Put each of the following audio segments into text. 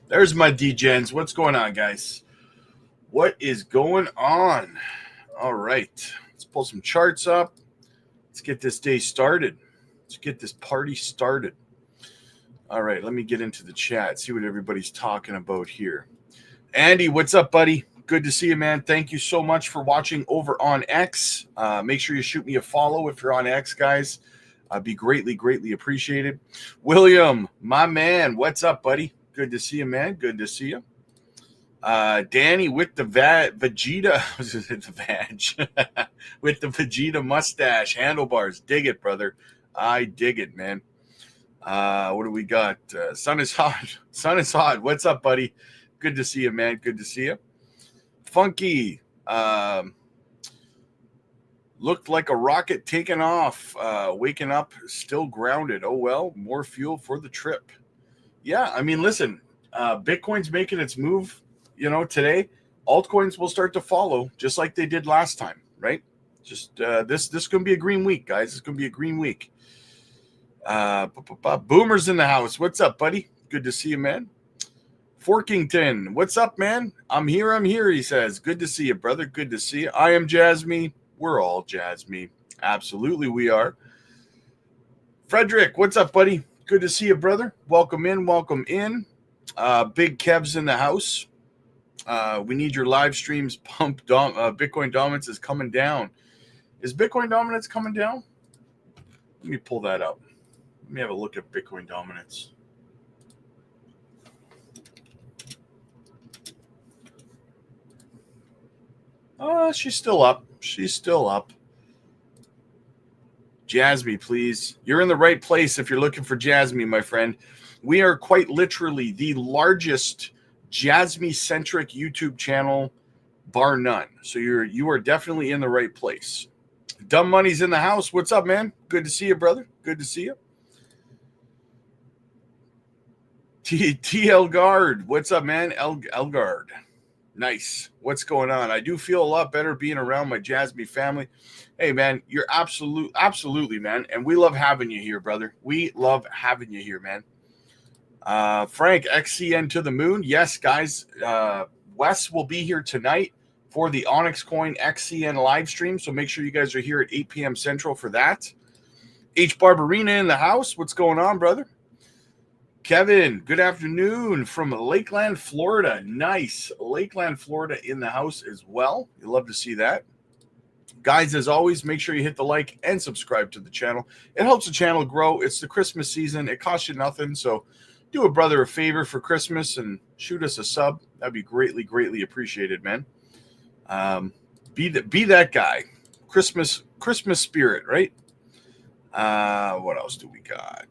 There's my DGens. What's going on, guys? What is going on? All right. Let's pull some charts up. Let's get this day started. Let's get this party started. All right. Let me get into the chat, see what everybody's talking about here. Andy, what's up, buddy? Good to see you, man. Thank you so much for watching over on X. Make sure you shoot me a follow if you're on X, guys. Be greatly appreciated. William, my man, what's up, buddy? Good to see you, man. Good to see you. Danny with the Vegeta, the vag, with the Vegeta mustache, handlebars. Dig it, brother. I dig it, man. What do we got? Sun is hot. Sun is hot. What's up, buddy? Good to see you, man. Good to see you. Funky. Looked like a rocket taking off. Waking up, still grounded. Oh, well, more fuel for the trip. Yeah, I mean, listen, Bitcoin's making its move, today. Altcoins will start to follow just like they did last time, right? Just this is going to be a green week, guys. It's going to be a green week. Boomer's in the house. What's up, buddy? Good to see you, man. Forkington, what's up, man? I'm here, he says. Good to see you, brother. Good to see you. I am Jasmy. We're all Jasmy. Absolutely, we are. Frederick, what's up, buddy? Good to see you, brother. Welcome in. Big Kev's in the house. We need your live streams pumped. Bitcoin dominance is coming down. Is Bitcoin dominance coming down? Let me pull that up. Let me have a look at Bitcoin dominance. She's still up. Jasmy, please. You're in the right place if you're looking for Jasmy, my friend. We are quite literally the largest Jasmy-centric YouTube channel, bar none. So you are definitely in the right place. Dumb Money's in the house. What's up, man? Good to see you, brother. Good to see you. TL Guard. What's up, man? Elgard. Nice. What's going on? I do feel a lot better being around my Jasmy family. Hey, man, you're absolutely, man. And we love having you here, brother. We love having you here, man. Frank, XCN to the moon. Yes, guys. Wes will be here tonight for the Onyx Coin XCN live stream. So make sure you guys are here at 8 p.m. Central for that. H. Barbarina in the house. What's going on, brother? Kevin, good afternoon from Lakeland, Florida. Nice. Lakeland, Florida in the house as well. You love to see that. Guys, as always, make sure you hit the like and subscribe to the channel. It helps the channel grow. It's the Christmas season. It costs you nothing. So do a brother a favor for Christmas and shoot us a sub. That'd be greatly appreciated, man. Be that guy. Christmas spirit, right? What else do we got?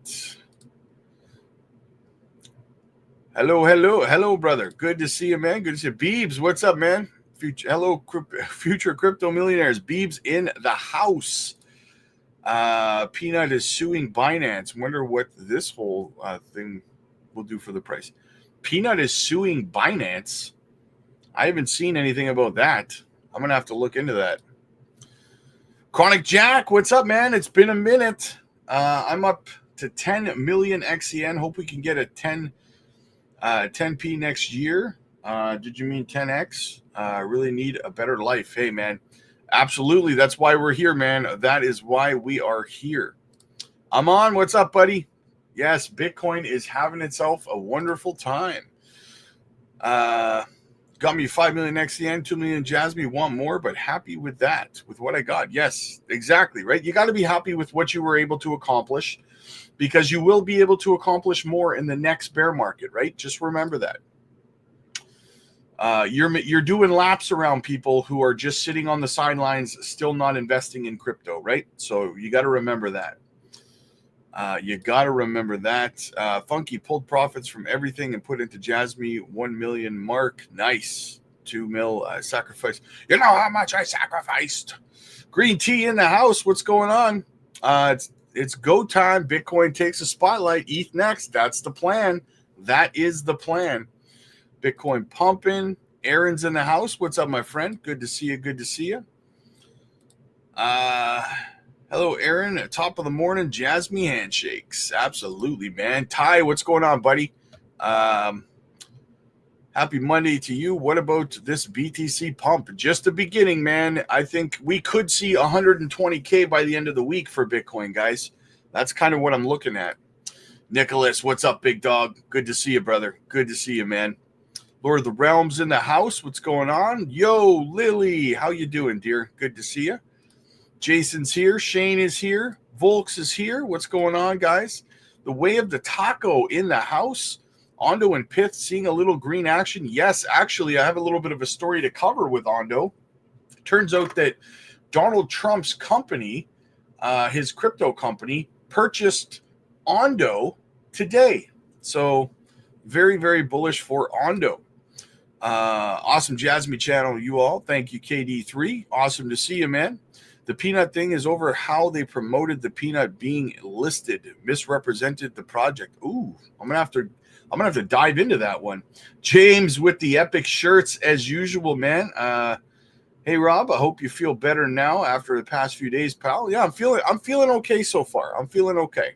Hello, brother. Good to see you, man. Good to see you. Beebs, what's up, man? Future crypto millionaires. Beebs in the house. Peanut is suing Binance. Wonder what this whole thing will do for the price. Peanut is suing Binance. I haven't seen anything about that. I'm going to have to look into that. Chronic Jack, what's up, man? It's been a minute. I'm up to 10 million XCN. Hope we can get a 10p next year. Did you mean 10x? Really need a better life. Hey, man, absolutely. That's why we're here, man. That is why we are here. Aman, what's up, buddy? Yes, Bitcoin is having itself a wonderful time. Got me 5 million XCN, 2 million Jasmy. Want more, but happy with that, with what I got. Yes, exactly, right? You got to be happy with what you were able to accomplish, because you will be able to accomplish more in the next bear market, right? Just remember that. You're doing laps around people who are just sitting on the sidelines, still not investing in crypto, right? So you got to remember that. Funky pulled profits from everything and put into Jasmy 1 million mark. Nice. 2 mil sacrifice. You know how much I sacrificed. Green tea in the house. What's going on? It's go time. Bitcoin takes a spotlight. ETH next. That's the plan. That is the plan. Bitcoin pumping. Aaron's in the house. What's up, my friend? Good to see you. Hello, Aaron. Top of the morning. Jasmy handshakes. Absolutely, man. Ty, what's going on, buddy? Happy Monday to you. What about this BTC pump? Just the beginning, man. I think we could see 120K by the end of the week for Bitcoin, guys. That's kind of what I'm looking at. Nicholas, what's up, big dog? Good to see you, brother. Good to see you, man. Lord of the Realms in the house. What's going on? Yo, Lily, how you doing, dear? Good to see you. Jason's here. Shane is here. Volks is here. What's going on, guys? The way of the taco in the house. Ondo and Pith seeing a little green action. Yes, actually, I have a little bit of a story to cover with Ondo. Turns out that Donald Trump's company, his crypto company, purchased Ondo today. So very, very bullish for Ondo. Awesome Jasmy channel, you all. Thank you, KD3. Awesome to see you, man. The peanut thing is over how they promoted the peanut being listed, misrepresented the project. Ooh, I'm gonna have to dive into that one. James with the epic shirts as usual, man. Hey Rob, I hope you feel better now after the past few days, pal. Yeah, I'm feeling okay so far. I'm feeling okay.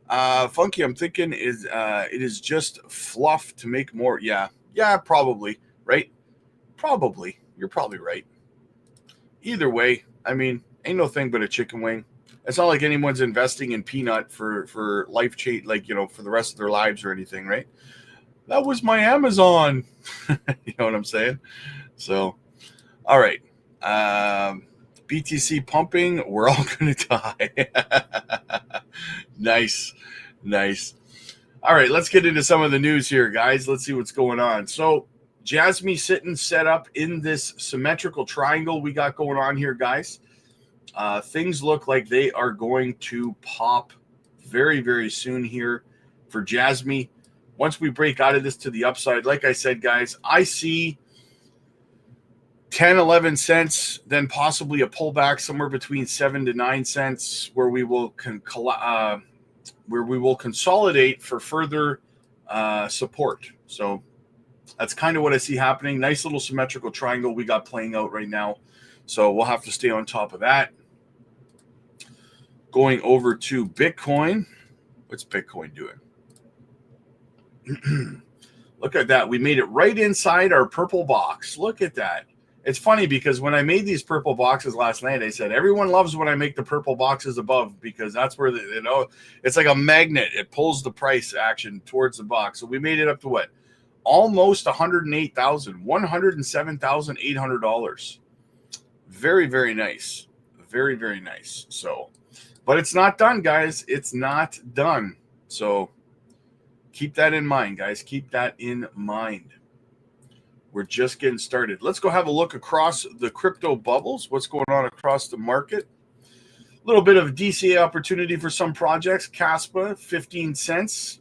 Funky, I'm thinking it is just fluff to make more. Yeah, probably, right? Probably. You're probably right. Either way, I mean, ain't no thing but a chicken wing. It's not like anyone's investing in peanut for life change, like, for the rest of their lives or anything, right? That was my Amazon. You know what I'm saying? So, all right. BTC pumping, we're all going to die. Nice. All right, let's get into some of the news here, guys. Let's see what's going on. So, Jasmy sitting set up in this symmetrical triangle we got going on here, guys. Things look like they are going to pop very, very soon here for Jasmy. Once we break out of this to the upside, like I said, guys, I see 10, 11 cents, then possibly a pullback somewhere between 7 to 9 cents where we will consolidate for further support. So that's kind of what I see happening. Nice little symmetrical triangle we got playing out right now. So we'll have to stay on top of that. Going over to Bitcoin. What's Bitcoin doing? Look at that. We made it right inside our purple box. Look at that. It's funny because when I made these purple boxes last night, I said, everyone loves when I make the purple boxes above because that's where, it's like a magnet. It pulls the price action towards the box. So we made it up to what? Almost $108,000, $107,800. Very, very nice. Very, very nice. So, but it's not done, guys. It's not done. So keep that in mind, guys. Keep that in mind. We're just getting started. Let's go have a look across the crypto bubbles. What's going on across the market? A little bit of DCA opportunity for some projects. KASPA, 15 cents.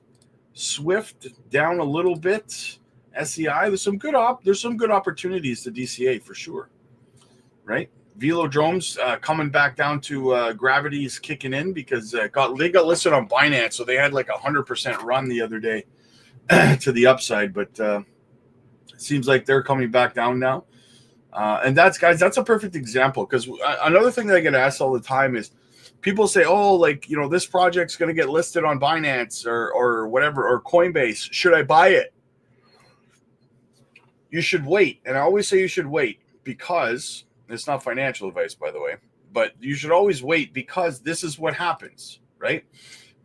Swift down a little bit. SEI, there's some good opportunities to DCA for sure, right? Velodromes coming back down to gravity's kicking in because they got listed on Binance, so they had like 100% run the other day to the upside, but it seems like they're coming back down now. And that's a perfect example because another thing that I get asked all the time is people say, oh, like, this project's going to get listed on Binance or whatever, or Coinbase. Should I buy it? You should wait. And I always say you should wait because it's not financial advice, by the way, but you should always wait because this is what happens, right?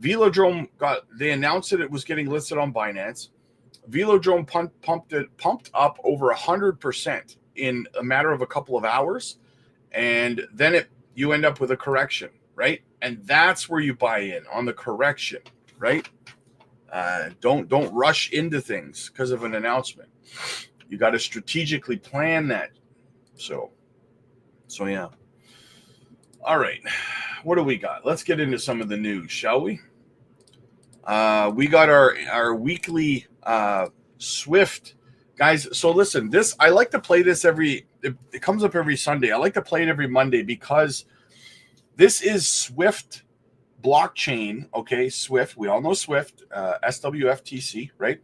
Velodrome they announced that it was getting listed on Binance. Velodrome pumped up over 100% in a matter of a couple of hours. And then you end up with a correction, right? And that's where you buy in on the correction, right? Don't rush into things because of an announcement. You got to strategically plan that. So yeah. All right. What do we got? Let's get into some of the news, shall we? We got our weekly Swift guys. So listen, I like to play this it comes up every Sunday. I like to play it every Monday because this is Swift blockchain. Okay. Swift. We all know Swift, SWFTC, right?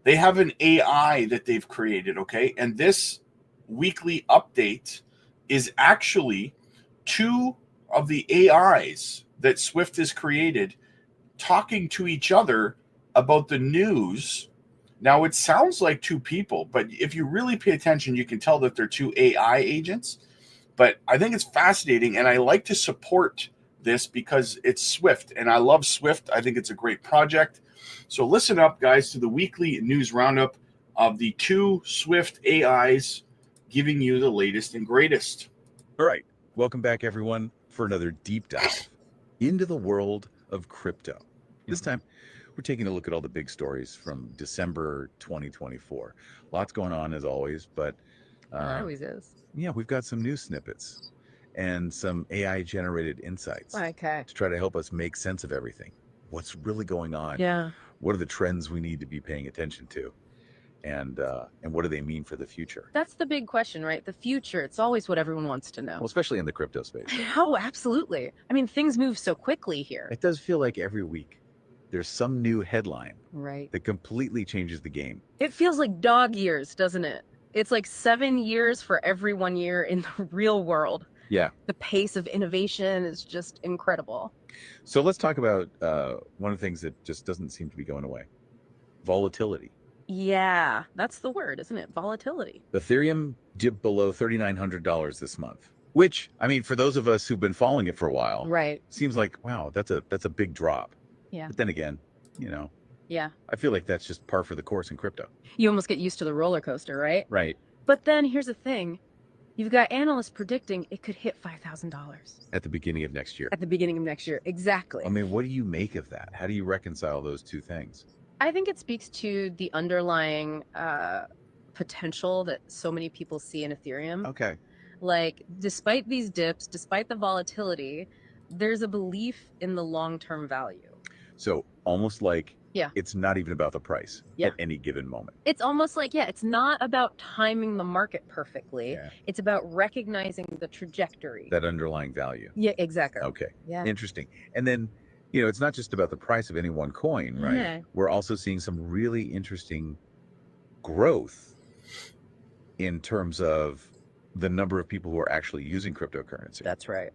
They have an AI that they've created. Okay. And this weekly update is actually two of the AIs that Swift has created talking to each other about the news. Now, it sounds like two people, but if you really pay attention, you can tell that they're two AI agents. But I think it's fascinating, and I like to support this because it's Swift, and I love Swift. I think it's a great project. So listen up, guys, to the weekly news roundup of the two Swift AIs giving you the latest and greatest. All right. Welcome back, everyone, for another deep dive into the world of crypto. This time, we're taking a look at all the big stories from December 2024. Lots going on, as always, but It always is. yeah, we've got some news snippets and some AI-generated insights Okay. to try to help us make sense of everything. What's really going on? Yeah. What are the trends we need to be paying attention to? And what do they mean for the future? That's the big question, right? The future. It's always what everyone wants to know. Well, especially in the crypto space. Oh, absolutely. I mean, things move so quickly here. It does feel like every week there's some new headline Right. that completely changes the game. It feels like dog years, doesn't it? It's like 7 years for every 1 year in the real world. Yeah. The pace of innovation is just incredible. So let's talk about one of the things that just doesn't seem to be going away. Volatility. Yeah, that's the word, isn't it? Volatility. Ethereum dipped below $3,900 this month, which, I mean, for those of us who've been following it for a while, Right. seems like, wow, that's a big drop. Yeah. But then again, you know, Yeah. I feel like that's just par for the course in crypto. You almost get used to the roller coaster, right? Right. But then here's the thing. You've got analysts predicting it could hit $5,000 At the beginning of next year. at the beginning of next year. Exactly. I mean, what do you make of that? How do you reconcile those two things? I think it speaks to the underlying potential that so many people see in Ethereum. Okay. Like, despite these dips, despite the volatility, there's a belief in the long-term value. So almost like Yeah. it's not even about the price Yeah. at any given moment. It's almost like, yeah, it's not about timing the market perfectly. Yeah. It's about recognizing the trajectory. That underlying value. Yeah, exactly. Okay. Yeah. Interesting. And then, you know, it's not just about the price of any one coin, right? Yeah. We're also seeing some really interesting growth in terms of the number of people who are actually using cryptocurrency. That's right.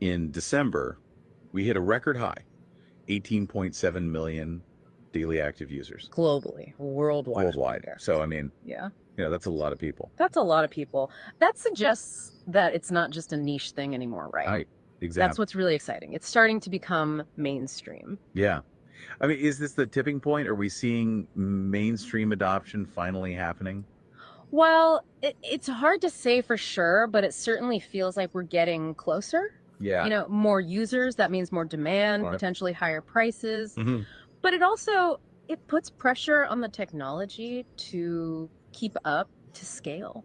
In December, we hit a record high, 18.7 million daily active users Globally, worldwide. worldwide. So, I mean, Yeah. you know, that's a lot of people. That's a lot of people. That suggests that it's not just a niche thing anymore, right? Right. That's Exactly. what's really exciting. It's starting to become mainstream. Yeah. I mean, is this the tipping point? Are we seeing mainstream adoption finally happening? Well, it's hard to say for sure, but it certainly feels like we're getting closer. Yeah. You know, more users, that means more demand, Right. potentially higher prices. Mhm. But it also, it puts pressure on the technology to keep up, to scale.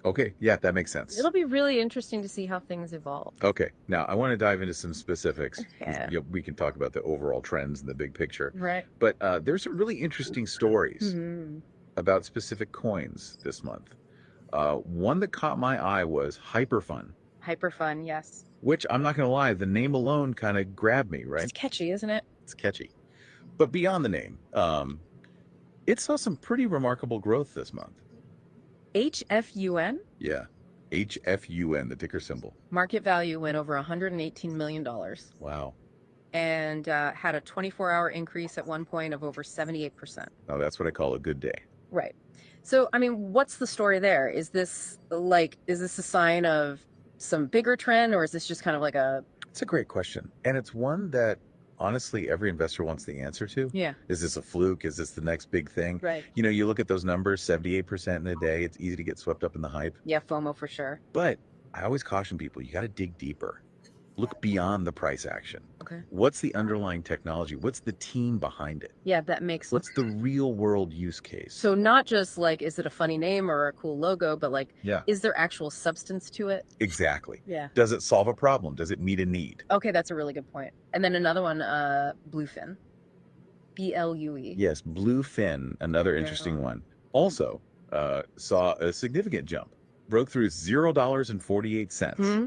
Okay. Yeah, that makes sense. It'll be really interesting to see how things evolve. Okay. Now, I want to dive into some specifics. 'Cause, Yeah. you know, we can talk about the overall trends and the big picture. Right. But there's some really interesting stories Mhm. about specific coins this month. One that caught my eye was Hyperfun, Hyper fun, yes. which I'm not going to lie, the name alone kind of grabbed me, right? It's catchy, isn't it? It's catchy. But beyond the name, it saw some pretty remarkable growth this month. HFUN, Yeah. HFUN, the ticker symbol. market value went over $118 million Wow. and had a 24-hour increase at one point of over 78%. Now, that's what I call a good day. Right. So, I mean, what's the story there? Is this a sign of some bigger trend, or is this just kind of like a... It's a great question. And it's one that, honestly, every investor wants the answer to. Yeah. Is this a fluke? Is this the next big thing? Right. You know, you look at those numbers, 78% in a day. It's easy to get swept up in the hype. Yeah, FOMO for sure. But I always caution people, you got to dig deeper. Look beyond the price action. Okay. What's the underlying technology? What's the team behind it? Yeah, that makes... What's the real world use case? So not just like, is it a funny name or a cool logo, but like, Yeah, is there actual substance to it? exactly. Yeah. Does it solve a problem? Does it meet a need? Okay, that's a really good point. And then another one, Bluefin. BLUE. Yes, Bluefin, another interesting one. Also saw a significant jump. Broke through $0.48. Hmm?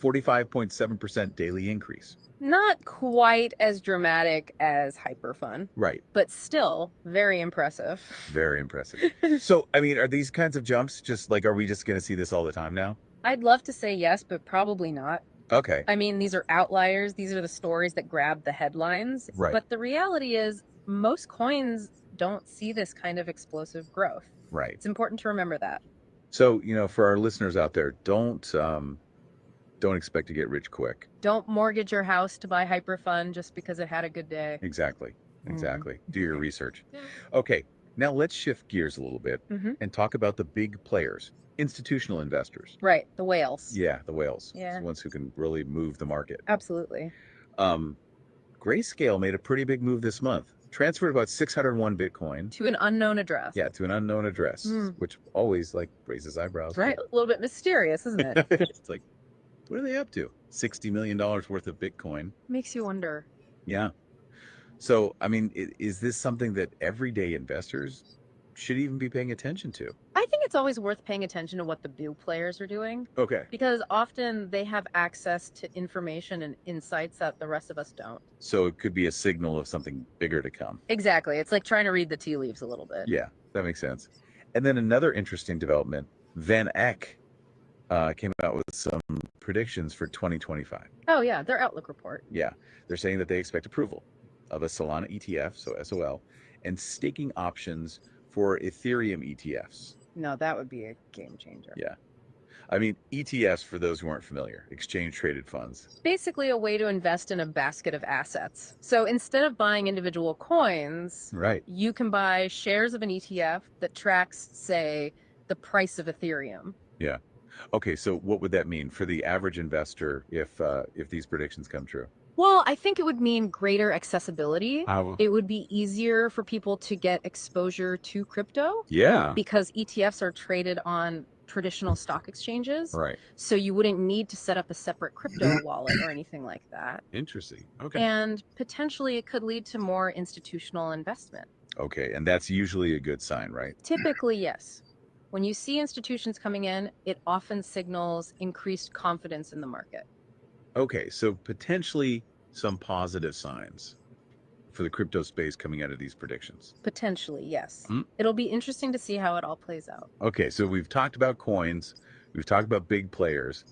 45.7% daily increase. Not quite as dramatic as Hyperfun, Right. but still very impressive. Very impressive. So, I mean, are these kinds of jumps just like, are we just going to see this all the time now? I'd love to say yes, but probably not. Okay. I mean, these are outliers. These are the stories that grab the headlines. Right. But the reality is most coins don't see this kind of explosive growth. Right. It's important to remember that. So, for our listeners out there, don't expect to get rich quick. Don't mortgage your house to buy Hyperfund just because it had a good day. Exactly. Exactly. Do your research. Yeah. Okay. Now let's shift gears a little bit and talk about the big players, institutional investors. Right. The whales. Yeah, the whales. Yeah. The ones who can really move the market. Absolutely. Grayscale made a pretty big move this month. Transferred about 601 Bitcoin. To an unknown address. Yeah, to an unknown address, which always raises eyebrows. Right. A little bit mysterious, isn't it? It's like, what are they up to? $60 million worth of Bitcoin. Makes you wonder. Yeah. So, I mean, is this something that everyday investors should even be paying attention to? I think it's always worth paying attention to what the big players are doing. Okay. Because often they have access to information and insights that the rest of us don't. So it could be a signal of something bigger to come. Exactly. It's like trying to read the tea leaves a little bit. Yeah, that makes sense. And then another interesting development, Van Eck came out with some predictions for 2025. Oh, yeah. Their Outlook report. Yeah. They're saying that they expect approval of a Solana ETF, so SOL, and staking options for Ethereum ETFs. No, that would be a game changer. Yeah. I mean, ETFs, for those who aren't familiar, exchange traded funds. Basically a way to invest in a basket of assets. So instead of buying individual coins, Right. you can buy shares of an ETF that tracks, say, the price of Ethereum. Yeah. Okay, so what would that mean for the average investor if these predictions come true? Well, I think it would mean greater accessibility. How? It would be easier for people to get exposure to crypto. Yeah. Because ETFs are traded on traditional stock exchanges. Right. So you wouldn't need to set up a separate crypto wallet or anything like that. Interesting. Okay. And potentially it could lead to more institutional investment. Okay, and that's usually a good sign, right? Typically, yes. When you see institutions coming in, it often signals increased confidence in the market. Okay, so potentially some positive signs for the crypto space coming out of these predictions. Potentially, yes. It'll be interesting to see how it all plays out. Okay, so we've talked about coins, we've talked about big players,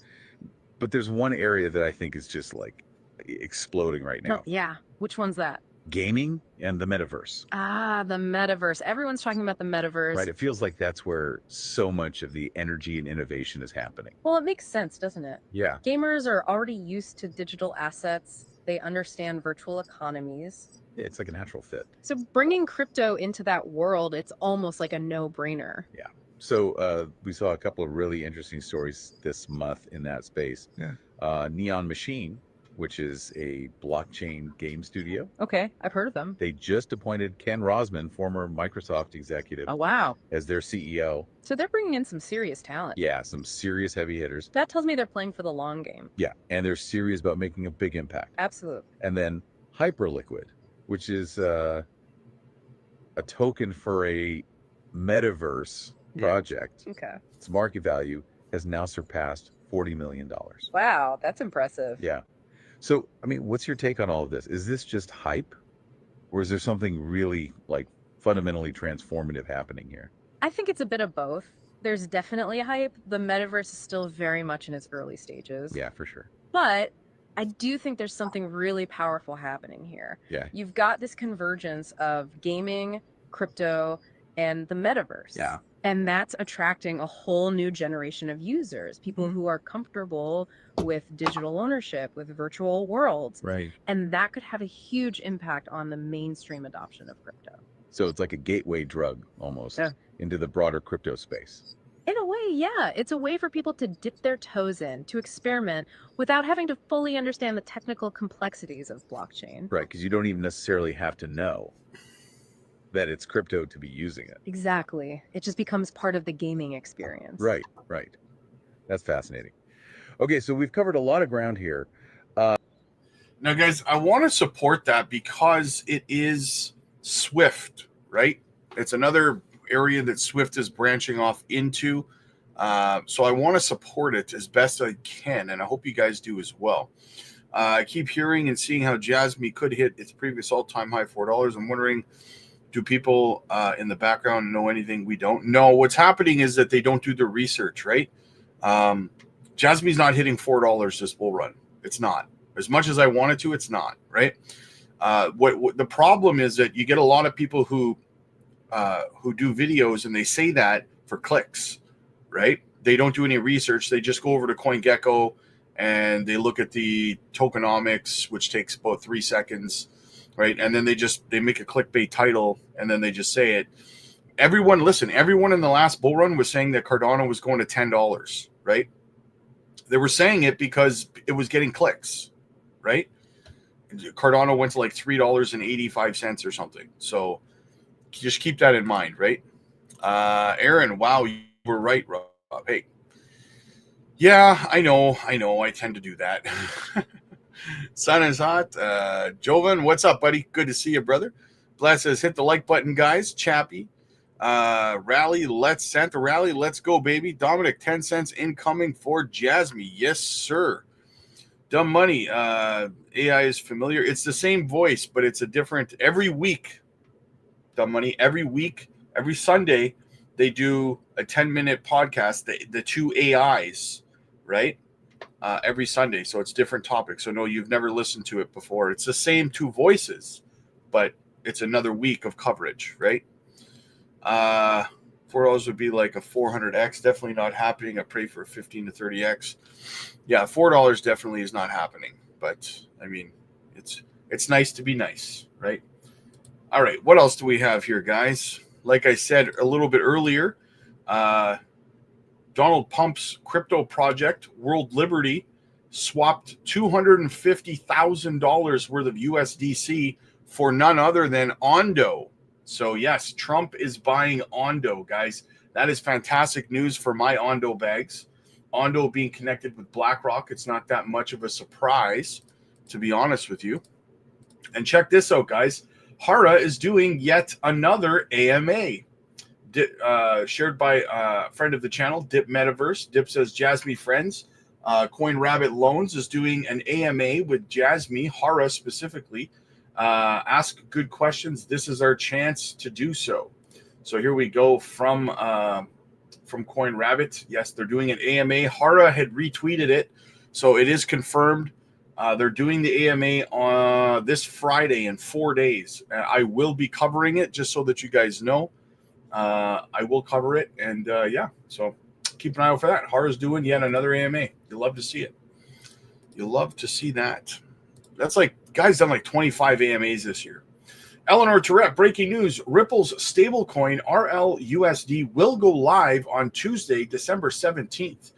but there's one area that I think is just like exploding right now. Oh, yeah. Which one's that? Gaming and the metaverse. Ah, the metaverse. Everyone's talking about the metaverse. Right, it feels like that's where so much of the energy and innovation is happening. Well, it makes sense, doesn't it? Yeah. Gamers are already used to digital assets. They understand virtual economies. It's like a natural fit. So bringing crypto into that world, it's almost like a no-brainer. Yeah. So we saw a couple of really interesting stories this month in that space. Yeah. Neon Machine, which is a blockchain game studio. Okay, I've heard of them. They just appointed Ken Rosman, former Microsoft executive, Oh, wow. as their CEO. So they're bringing in some serious talent. Yeah, some serious heavy hitters. That tells me they're playing for the long game. Yeah, and they're serious about making a big impact. Absolutely. And then Hyperliquid, which is a token for a metaverse project. Okay. Its market value has now surpassed $40 million. Wow, that's impressive. Yeah. So, I mean, what's your take on all of this? Is this just hype? Or is there something really like fundamentally transformative happening here? I think it's a bit of both. There's definitely a hype. The metaverse is still very much in its early stages. Yeah, for sure. But I do think there's something really powerful happening here. Yeah. You've got this convergence of gaming, crypto, and the metaverse. Yeah. And that's attracting a whole new generation of users, people who are comfortable with digital ownership, with virtual worlds. Right. And that could have a huge impact on the mainstream adoption of crypto. So it's like a gateway drug almost into the broader crypto space. In a way, yeah. It's a way for people to dip their toes in, to experiment without having to fully understand the technical complexities of blockchain. Right, because you don't even necessarily have to know that it's crypto to be using it. Exactly. It just becomes part of the gaming experience. Right, right. That's fascinating. Okay, so we've covered a lot of ground here. Now, guys, I want to support that because it is Swift, right? It's another area that Swift is branching off into. So I want to support it as best I can, and I hope you guys do as well. I keep hearing and seeing how JASMY could hit its previous all-time high, $4. I'm wondering, do people in the background know anything we don't know? What's happening is that they don't do the research, right? JASMY's not hitting $4 this bull run. It's not. As much as I want it to, it's not, right? What the problem is that you get a lot of people who do videos and they say that for clicks, right? They don't do any research. They just go over to CoinGecko and they look at the tokenomics, which takes about 3 seconds, right? And then they make a clickbait title and then they just say it. Everyone in the last bull run was saying that Cardano was going to $10, right? They were saying it because it was getting clicks, right? Cardano went to like $3.85 or something. So just keep that in mind, right? Aaron, wow, you were right, Rob. Hey, yeah, I know. I tend to do that. Sun is hot. Jovan, what's up, buddy? Good to see you, brother. Bless says, hit the like button, guys. Chappie. Santa Rally. Let's go, baby. Dominic, 10 cents incoming for Jasmy. Yes, sir. Dumb Money. AI is familiar. It's the same voice, but it's a different every week. Dumb Money. Every week, every Sunday, they do a 10-minute podcast. The two AIs, right? Every Sunday. So it's different topics. So no, you've never listened to it before. It's the same two voices, but it's another week of coverage, right? $4 would be like a 400x. Definitely not happening. I pray for a 15 to 30x. Yeah, $4 definitely is not happening. But I mean, it's nice to be nice, right? All right, what else do we have here, guys? Like I said a little bit earlier, Donald Pump's crypto project, World Liberty, swapped $250,000 worth of USDC for none other than Ondo. So yes, Trump is buying Ondo, guys. That is fantastic news for my Ondo bags. Ondo being connected with BlackRock, it's not that much of a surprise, to be honest with you. And check this out, guys. Hara is doing yet another AMA. Shared by a friend of the channel, Dip Metaverse. Dip says, Jasmy friends. Coin Rabbit Loans is doing an AMA with Jasmy, Hara specifically. Ask good questions. This is our chance to do so. So here we go from Coin Rabbit. Yes, they're doing an AMA. Hara had retweeted it, so it is confirmed. They're doing the AMA on this Friday in 4 days. I will be covering it just so that you guys know. I will cover it, and yeah, so keep an eye out for that. Hara's doing yet another AMA. You'll love to see it. You'll love to see that. That's like, guys done like 25 AMAs this year. Eleanor Tourette, breaking news. Ripple's stablecoin RLUSD will go live on Tuesday, December 17th.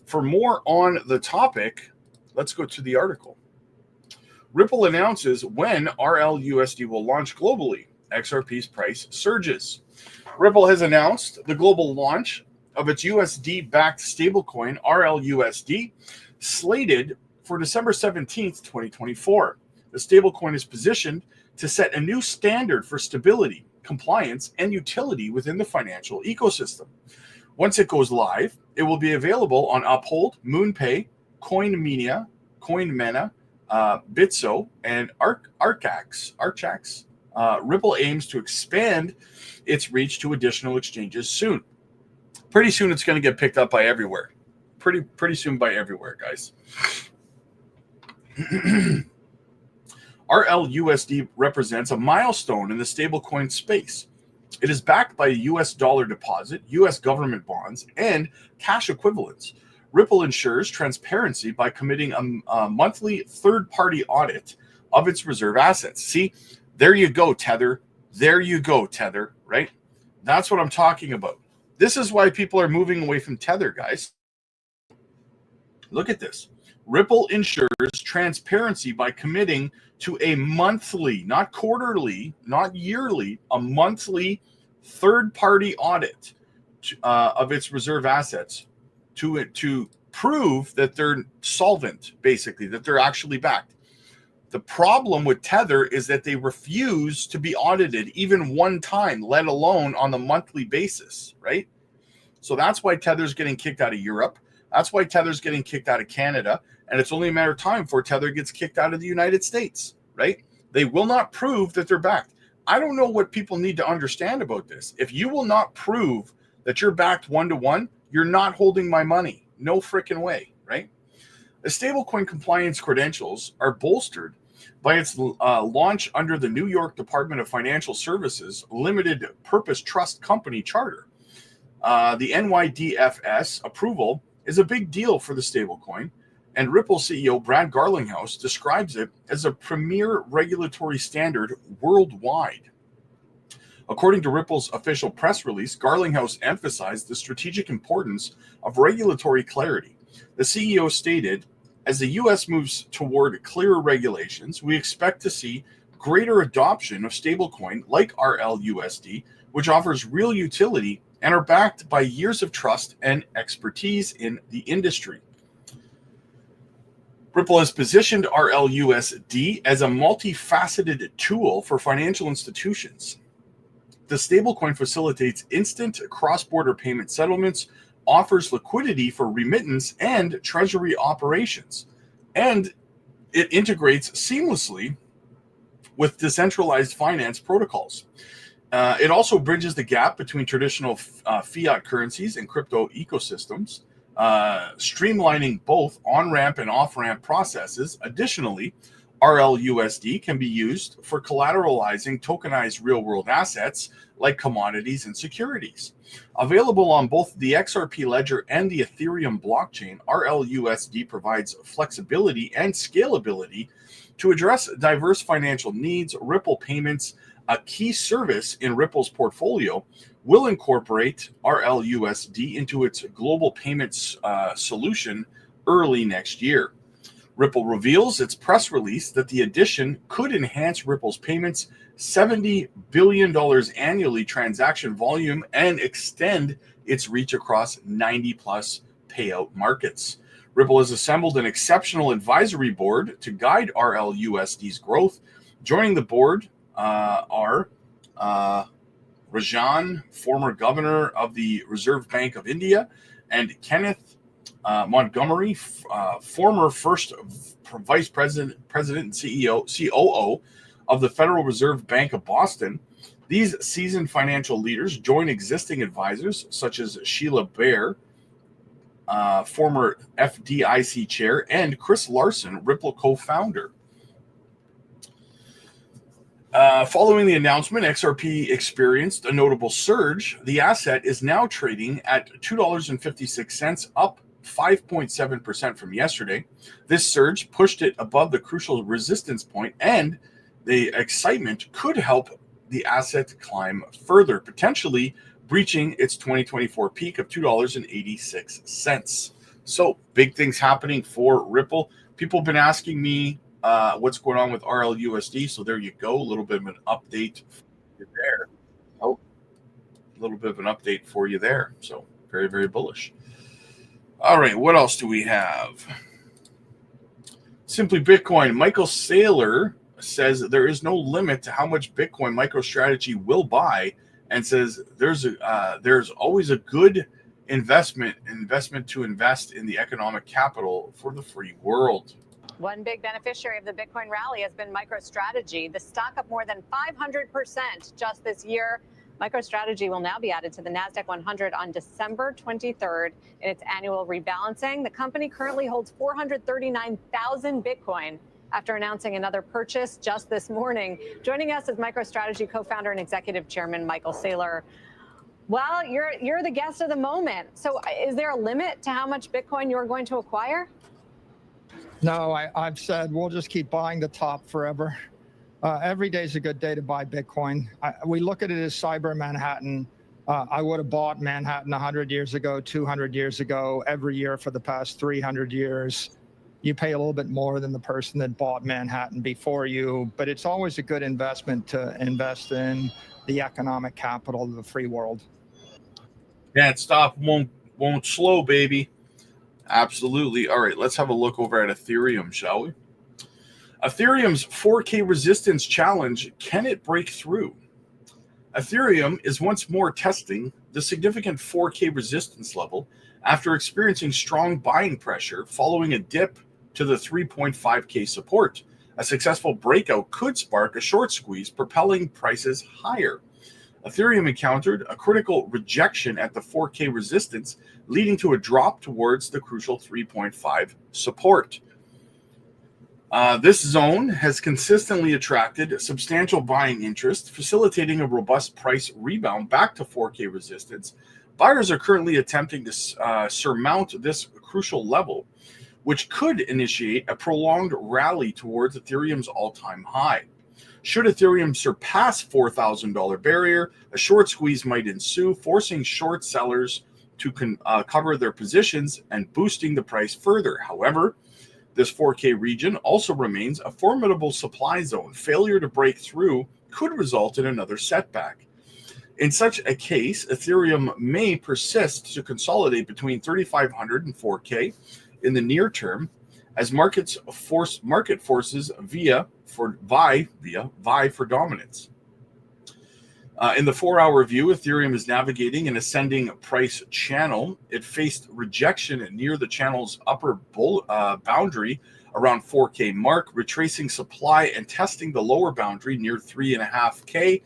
For more on the topic, let's go to the article. Ripple announces when RLUSD will launch globally. XRP's price surges. Ripple has announced the global launch of its USD-backed stablecoin RLUSD, slated for December 17th, 2024. The stablecoin is positioned to set a new standard for stability, compliance, and utility within the financial ecosystem. Once it goes live, it will be available on Uphold, MoonPay, CoinMania, CoinMena, Bitso, and Archax. Ripple aims to expand its reach to additional exchanges soon. Pretty soon, it's going to get picked up by everywhere. Pretty soon by everywhere, guys. RLUSD represents a milestone in the stablecoin space. It is backed by a US dollar deposit, US government bonds, and cash equivalents. Ripple ensures transparency by committing a monthly third-party audit of its reserve assets. See, there you go, Tether. There you go, Tether, right? That's what I'm talking about. This is why people are moving away from Tether, guys. Look at this. Ripple ensures transparency by committing to a monthly, not quarterly, not yearly, a monthly third-party audit of its reserve assets to prove that they're solvent, basically, that they're actually backed. The problem with Tether is that they refuse to be audited even one time, let alone on the monthly basis, right? So that's why Tether's getting kicked out of Europe. That's why Tether's getting kicked out of Canada. And it's only a matter of time before Tether gets kicked out of the United States, right? They will not prove that they're backed. I don't know what people need to understand about this. If you will not prove that you're backed one-to-one, you're not holding my money. No freaking way, right? The stablecoin compliance credentials are bolstered by its launch under the New York Department of Financial Services Limited Purpose Trust Company Charter. The NYDFS approval is a big deal for the stablecoin, and Ripple CEO Brad Garlinghouse describes it as a premier regulatory standard worldwide. According to Ripple's official press release, Garlinghouse emphasized the strategic importance of regulatory clarity. The CEO stated, as the U.S. moves toward clearer regulations, we expect to see greater adoption of stablecoin like RLUSD, which offers real utility and are backed by years of trust and expertise in the industry. Ripple has positioned RLUSD as a multifaceted tool for financial institutions. The stablecoin facilitates instant cross-border payment settlements, offers liquidity for remittance and treasury operations, and it integrates seamlessly with decentralized finance protocols. It also bridges the gap between traditional fiat currencies and crypto ecosystems, streamlining both on-ramp and off-ramp processes. Additionally, RLUSD can be used for collateralizing tokenized real-world assets like commodities and securities. Available on both the XRP ledger and the Ethereum blockchain, RLUSD provides flexibility and scalability to address diverse financial needs. Ripple Payments, a key service in Ripple's portfolio, will incorporate RLUSD into its global payments solution early next year. Ripple reveals its press release that the addition could enhance Ripple's payments $70 billion annually transaction volume and extend its reach across 90-plus payout markets. Ripple has assembled an exceptional advisory board to guide RLUSD's growth. Joining the board are Rajan, former governor of the Reserve Bank of India, and Kenneth Montgomery, former first vice president and COO of the Federal Reserve Bank of Boston. These seasoned financial leaders join existing advisors such as Sheila Bair, former FDIC chair, and Chris Larson, Ripple co-founder. Following the announcement, XRP experienced a notable surge. The asset is now trading at $2.56, up 5.7% from yesterday. This surge pushed it above the crucial resistance point, and the excitement could help the asset climb further, potentially breaching its 2024 peak of $2.86. So big things happening for Ripple. People have been asking me what's going on with RLUSD. So there you go. A little bit of an update for you there. Oh, a little bit of an update for you there. So very, very bullish. All right. What else do we have? Simply Bitcoin. Michael Saylor says there is no limit to how much Bitcoin MicroStrategy will buy, and says there's always a good investment to invest in the economic capital for the free world. One big beneficiary of the Bitcoin rally has been MicroStrategy. The stock up more than 500% just this year. MicroStrategy will now be added to the NASDAQ 100 on December 23rd in its annual rebalancing. The company currently holds 439,000 Bitcoin after announcing another purchase just this morning. Joining us is MicroStrategy co-founder and executive chairman Michael Saylor. Well, you're the guest of the moment. So is there a limit to how much Bitcoin you're going to acquire? No, I've said we'll just keep buying the top forever. Every day is a good day to buy Bitcoin. We look at it as cyber Manhattan. I would have bought Manhattan 100 years ago, 200 years ago, every year for the past 300 years. You pay a little bit more than the person that bought Manhattan before you, but it's always a good investment to invest in the economic capital of the free world. Can't stop, won't slow, baby. Absolutely. All right, let's have a look over at Ethereum, shall we? Ethereum's 4K resistance challenge, can it break through? Ethereum is once more testing the significant 4K resistance level after experiencing strong buying pressure following a dip to the 3.5K support. A successful breakout could spark a short squeeze, propelling prices higher. Ethereum encountered a critical rejection at the 4K resistance, leading to a drop towards the crucial 3.5 support. This zone has consistently attracted substantial buying interest, facilitating a robust price rebound back to 4K resistance. Buyers are currently attempting to surmount this crucial level, which could initiate a prolonged rally towards Ethereum's all-time high. Should Ethereum surpass $4,000 barrier, a short squeeze might ensue, forcing short sellers to cover their positions and boosting the price further. However, this 4K region also remains a formidable supply zone. Failure to break through could result in another setback. In such a case, Ethereum may persist to consolidate between 3,500 and 4K in the near term, as market forces vie for dominance. In the 4-hour view, Ethereum is navigating an ascending price channel. It faced rejection near the channel's upper boundary around 4K mark, retracing supply and testing the lower boundary near 3.5K.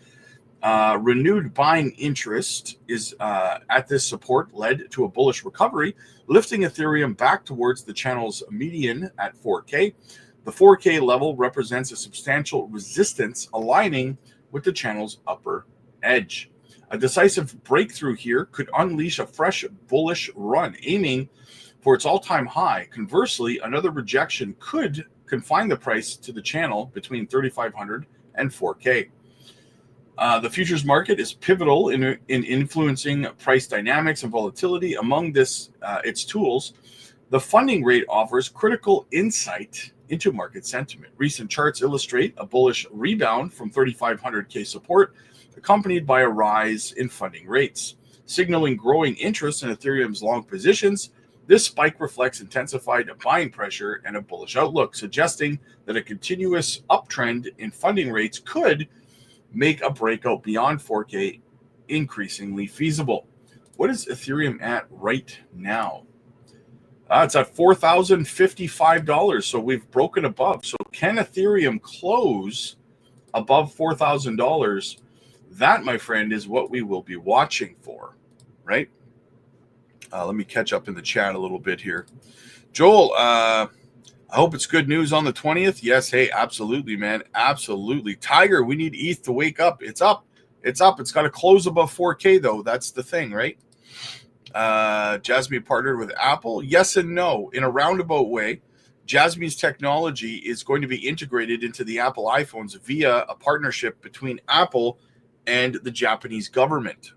Renewed buying interest is at this support led to a bullish recovery, lifting Ethereum back towards the channel's median at 4K. The 4K level represents a substantial resistance aligning with the channel's upper edge. A decisive breakthrough here could unleash a fresh bullish run, aiming for its all-time high. Conversely, another rejection could confine the price to the channel between 3,500 and 4K. The futures market is pivotal in influencing price dynamics and volatility. Among its tools, the funding rate offers critical insight into market sentiment. Recent charts illustrate a bullish rebound from 3,500K support, accompanied by a rise in funding rates, signaling growing interest in Ethereum's long positions. This spike reflects intensified buying pressure and a bullish outlook, suggesting that a continuous uptrend in funding rates could make a breakout beyond 4K increasingly feasible. What is Ethereum at right now? It's at $4,055, so we've broken above. So can Ethereum close above $4,000? That, my friend, is what we will be watching for, right? Let me catch up in the chat a little bit here. Joel, I hope it's good news on the 20th. Yes, hey, absolutely, man. Absolutely. Tiger, we need ETH to wake up. It's up. It's up. It's got to close above 4K, though. That's the thing, right? JASMY partnered with Apple. Yes and no. In a roundabout way, JASMY's technology is going to be integrated into the Apple iPhones via a partnership between Apple and the Japanese government.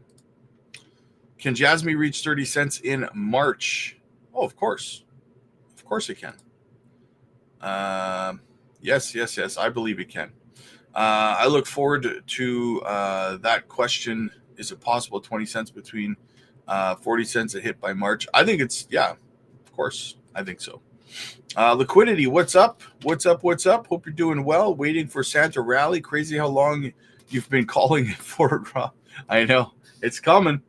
Can JASMY reach 30 cents in March? Oh, of course. Of course it can. Yes. I believe it can. I look forward to that question. Is it possible 20 cents between 40 cents a hit by March? I think it's, yeah, of course. I think so. Liquidity, what's up? What's up? Hope you're doing well. Waiting for Santa Rally. Crazy how long you've been calling it for, Rob. I know. It's coming.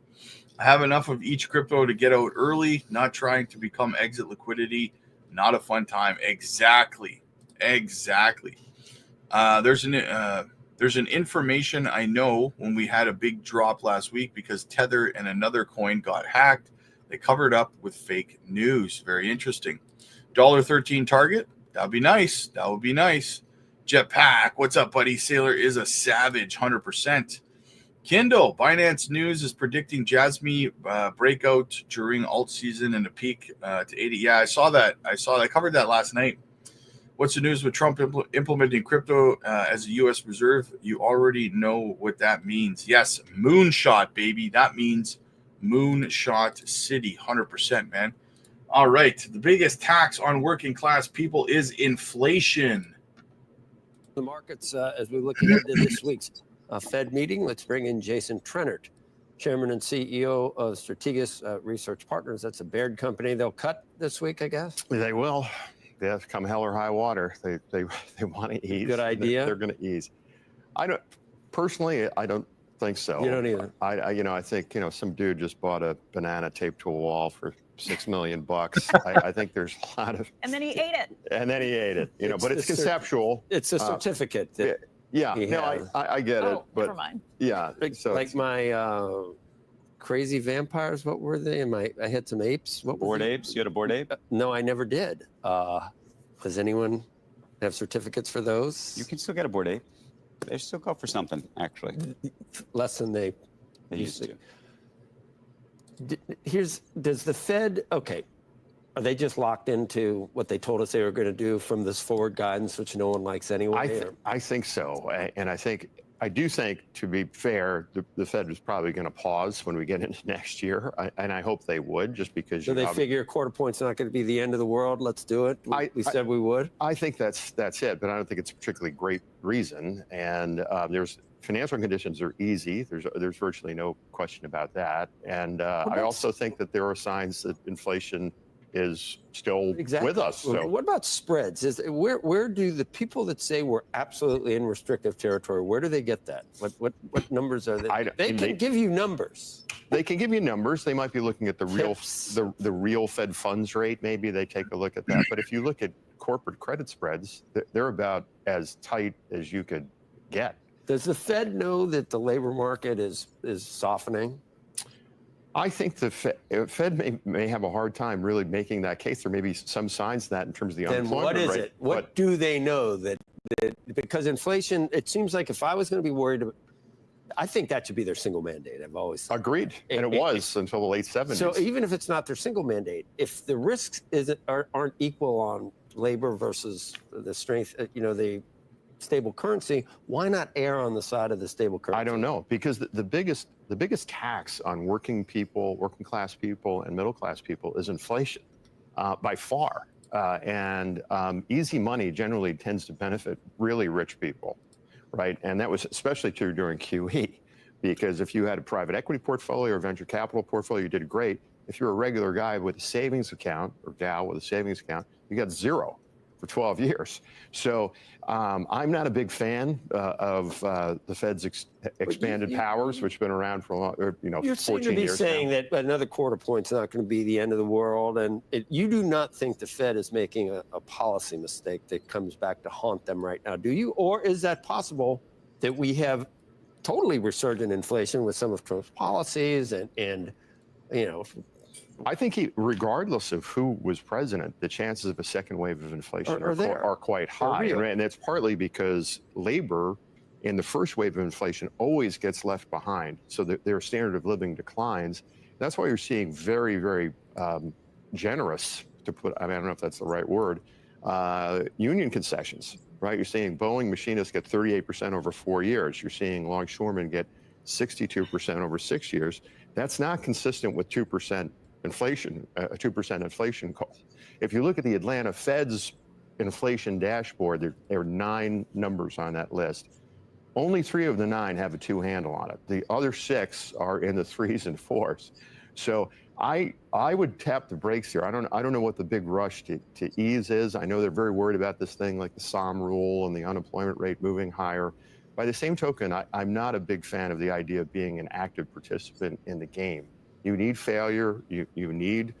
I have enough of each crypto to get out early, not trying to become exit liquidity. Not a fun time. Exactly. There's an information I know when we had a big drop last week because Tether and another coin got hacked. They covered up with fake news. Very interesting. $1.13 target. That would be nice. Jetpack, what's up, buddy? Saylor is a savage, 100%. Kindle, Binance News is predicting JASMY breakout during alt season and a peak to 80. Yeah, I saw that. I covered that last night. What's the news with Trump implementing crypto as a U.S. reserve? You already know what that means. Yes, moonshot, baby. That means moonshot city, 100%, man. All right, the biggest tax on working class people is inflation. The markets, as we look ahead to this week's Fed meeting, let's bring in Jason Trennert, Chairman and CEO of Strategas Research Partners. That's a Baird company. They'll cut this week, I guess. They will. They have come hell or high water. They want to ease. Good idea. They're going to ease. I don't think so. You don't either. I think some dude just bought a banana taped to a wall for $6 million. I think there's a lot of. And then he ate it. But it's conceptual. It's a certificate. Yeah, we no, have. I get it, Oh, never but mind. yeah, Like, so like my crazy vampires, what were they? And I had some apes. What was Bored it? apes? You had a bored ape? No, I never did. Does anyone have certificates for those? You can still get a bored ape. They still go for something, actually. Less than they They used to. Does the Fed, okay, are they just locked into what they told us they were going to do from this forward guidance, which no one likes anyway? I think so. And I do think, to be fair, the Fed is probably going to pause when we get into next year. And I hope they would, just because. So they figure a quarter point's not going to be the end of the world. Let's do it. We said we would. I think that's it, but I don't think it's a particularly great reason. And there's financial conditions are easy. There's virtually no question about that. And I also think that there are signs that inflation is still with us. So what about spreads? Where do the people that say we're absolutely in restrictive territory, where do they get that? What numbers are they? They can give you numbers. They can give you numbers. They might be looking at the real Fed funds rate. Maybe they take a look at that. But if you look at corporate credit spreads, they're about as tight as you could get. Does the Fed know that the labor market is softening? I think the Fed may have a hard time really making that case. There may be some signs of that in terms of the unemployment rate. Then what is it? What do they know that because inflation, it seems like if I was going to be worried about, I think that should be their single mandate. I've always said. Agreed. And it was until the late 70s. So even if it's not their single mandate, if the risks aren't equal on labor versus the strength, the stable currency, why not err on the side of the stable currency? I don't know, because the biggest tax on working people, working class people, and middle class people is inflation, by far. And easy money generally tends to benefit really rich people, right? And that was especially true during QE, because if you had a private equity portfolio or venture capital portfolio, you did great. If you're a regular guy with a savings account or gal with a savings account, you got zero for 12 years. So I'm not a big fan of the Fed's expanded powers, which have been around for a long, 14 years. You seem to be saying that another quarter point's not going to be the end of the world, and you do not think the Fed is making a policy mistake that comes back to haunt them right now, do you? Or is that possible that we have totally resurgent inflation with some of Trump's policies and I think regardless of who was president, the chances of a second wave of inflation are quite high. And it's partly because labor in the first wave of inflation always gets left behind. So their standard of living declines. That's why you're seeing very, very generous, I don't know if that's the right word, union concessions, right? You're seeing Boeing machinists get 38% over 4 years. You're seeing longshoremen get 62% over 6 years. That's not consistent with 2% inflation, a 2% inflation goal. If you look at the Atlanta Fed's inflation dashboard, there are 9 numbers on that list. Only 3 of the 9 have a 2 handle on it. The other 6 are in the 3s and 4s. So I would tap the brakes here. I don't know what the big rush to ease is. I know they're very worried about this thing like the SOM rule and the unemployment rate moving higher. By the same token, I'm not a big fan of the idea of being an active participant in the game. You need failure. You need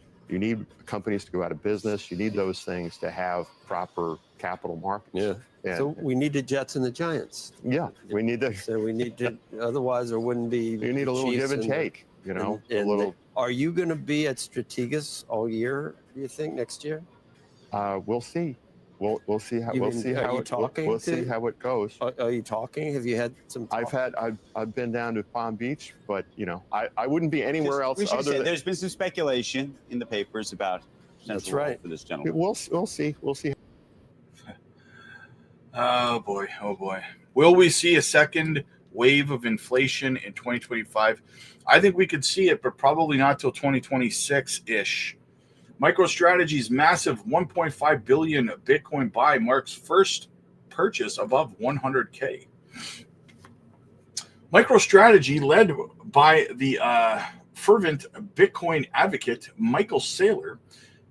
companies to go out of business. You need those things to have proper capital markets. Yeah. So we need the Jets and the Giants. Yeah, we need to. So we need to. Otherwise, there wouldn't be. You need a little give and take. A little. Are you going to be at Strategas all year? Do you think next year? We'll see. We'll see how we'll see how it goes. Are you talking? Have you had some talk? I've been down to Palm Beach, but I wouldn't be anywhere else other than. There's been some speculation in the papers about that's right for this gentleman. We'll see. Oh boy. Will we see a second wave of inflation in 2025? I think we could see it, but probably not till 2026-ish. MicroStrategy's massive 1.5 billion Bitcoin buy marks first purchase above 100K. MicroStrategy, led by the fervent Bitcoin advocate Michael Saylor,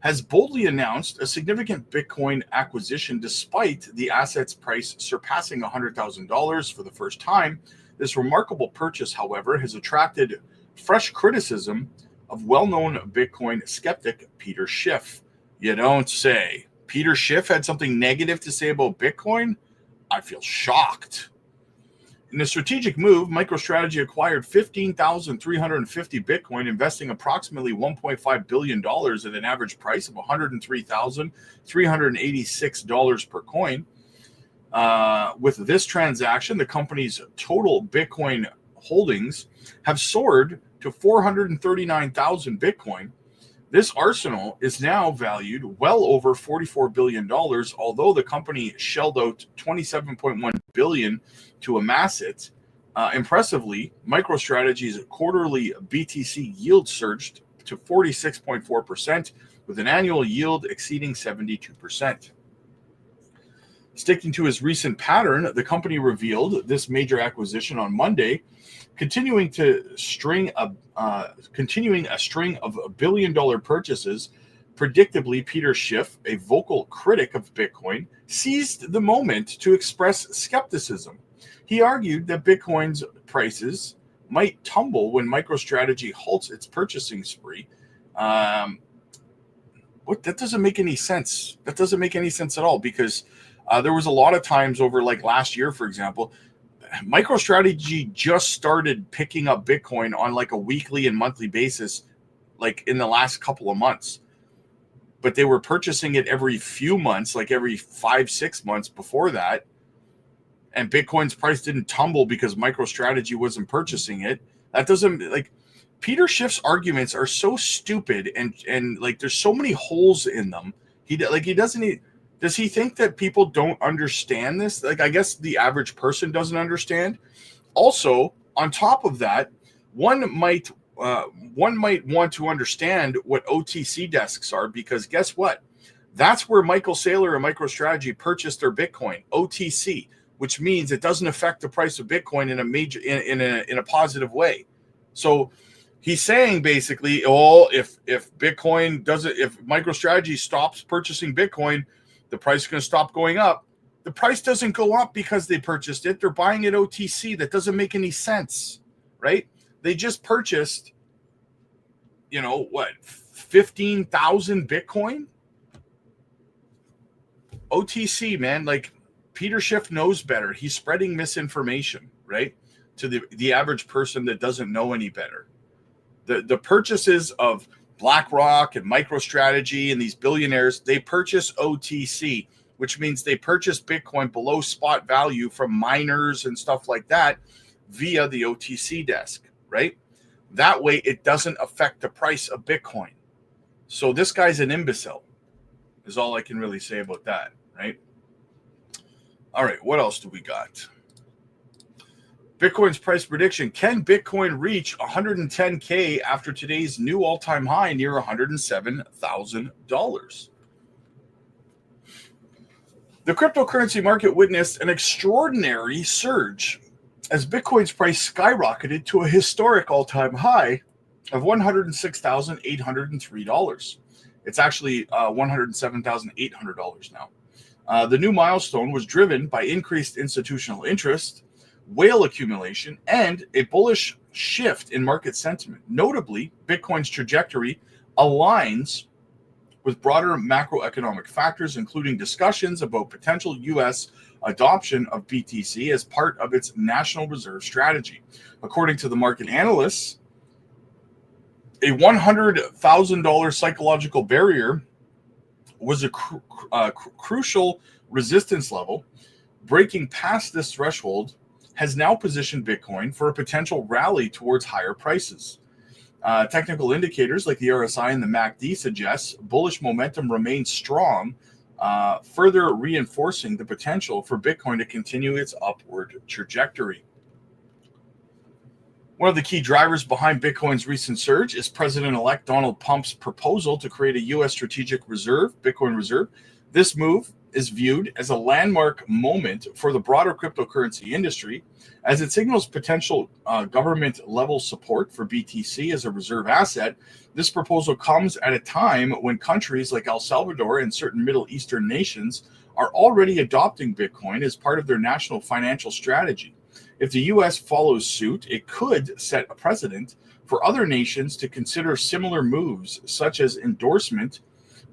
has boldly announced a significant Bitcoin acquisition despite the asset's price surpassing $100,000 for the first time. This remarkable purchase, however, has attracted fresh criticism of well-known Bitcoin skeptic Peter Schiff. You don't say. Peter Schiff had something negative to say about Bitcoin? I feel shocked. In a strategic move, MicroStrategy acquired 15,350 Bitcoin, investing approximately $1.5 billion at an average price of $103,386 per coin. With this transaction, the company's total Bitcoin holdings have soared to 439,000 Bitcoin. This arsenal is now valued well over $44 billion, although the company shelled out $27.1 billion to amass it. Impressively, MicroStrategy's quarterly BTC yield surged to 46.4%, with an annual yield exceeding 72%. Sticking to his recent pattern, the company revealed this major acquisition on Monday, continuing a string of billion-dollar purchases. Predictably, Peter Schiff, a vocal critic of Bitcoin, seized the moment to express skepticism. He argued that Bitcoin's prices might tumble when MicroStrategy halts its purchasing spree. That doesn't make any sense. That doesn't make any sense at all, because there was a lot of times over like last year, for example, MicroStrategy just started picking up Bitcoin on like a weekly and monthly basis, like in the last couple of months. But they were purchasing it every few months, like every 5-6 months before that. And Bitcoin's price didn't tumble because MicroStrategy wasn't purchasing it. That doesn't, like, Peter Schiff's arguments are so stupid, and like there's so many holes in them. Does he think that people don't understand this? Like, I guess the average person doesn't understand. Also, on top of that, one might want to understand what OTC desks are, because guess what? That's where Michael Saylor and MicroStrategy purchased their Bitcoin, OTC, which means it doesn't affect the price of Bitcoin in a positive way. So he's saying basically, if MicroStrategy stops purchasing Bitcoin, the price is going to stop going up. The price doesn't go up because they purchased it. They're buying it OTC. That doesn't make any sense, right? They just purchased, 15,000 Bitcoin? OTC, man, like Peter Schiff knows better. He's spreading misinformation, right? To the average person that doesn't know any better. The purchases of BlackRock and MicroStrategy and these billionaires, they purchase OTC, which means they purchase Bitcoin below spot value from miners and stuff like that via the OTC desk, right? That way it doesn't affect the price of Bitcoin. So this guy's an imbecile is all I can really say about that, right? All right, what else do we got? Bitcoin's price prediction. Can Bitcoin reach 110K after today's new all-time high near $107,000? The cryptocurrency market witnessed an extraordinary surge as Bitcoin's price skyrocketed to a historic all-time high of $106,803. It's actually $107,800 now. The new milestone was driven by increased institutional interest, whale accumulation, and a bullish shift in market sentiment. Notably, Bitcoin's trajectory aligns with broader macroeconomic factors, including discussions about potential U.S. adoption of BTC as part of its national reserve strategy. According to the market analysts, a $100,000 psychological barrier was a crucial resistance level. Breaking past this threshold has now positioned Bitcoin for a potential rally towards higher prices. Technical indicators like the RSI and the MACD suggest bullish momentum remains strong, further reinforcing the potential for Bitcoin to continue its upward trajectory. One of the key drivers behind Bitcoin's recent surge is President-elect Donald Trump's proposal to create a U.S. strategic reserve, Bitcoin reserve. This move is viewed as a landmark moment for the broader cryptocurrency industry, as it signals potential government-level support for BTC as a reserve asset. This proposal comes at a time when countries like El Salvador and certain Middle Eastern nations are already adopting Bitcoin as part of their national financial strategy. If the U.S. follows suit, it could set a precedent for other nations to consider similar moves, such as endorsement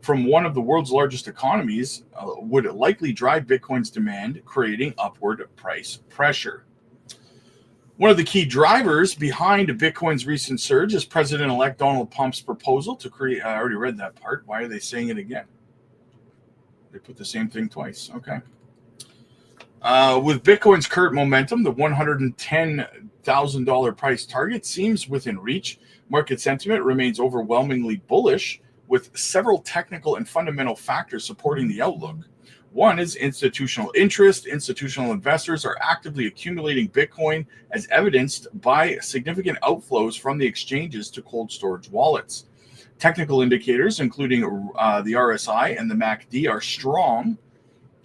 from one of the world's largest economies would likely drive Bitcoin's demand, creating upward price pressure. One of the key drivers behind Bitcoin's recent surge is President-elect Donald Trump's proposal to create. I already read that part. Why are they saying it again? They put the same thing twice. Okay. With Bitcoin's current momentum, the $110,000 price target seems within reach. Market sentiment remains overwhelmingly bullish, with several technical and fundamental factors supporting the outlook. One is institutional interest. Institutional investors are actively accumulating Bitcoin, as evidenced by significant outflows from the exchanges to cold storage wallets. Technical indicators, including the RSI and the MACD, are strong.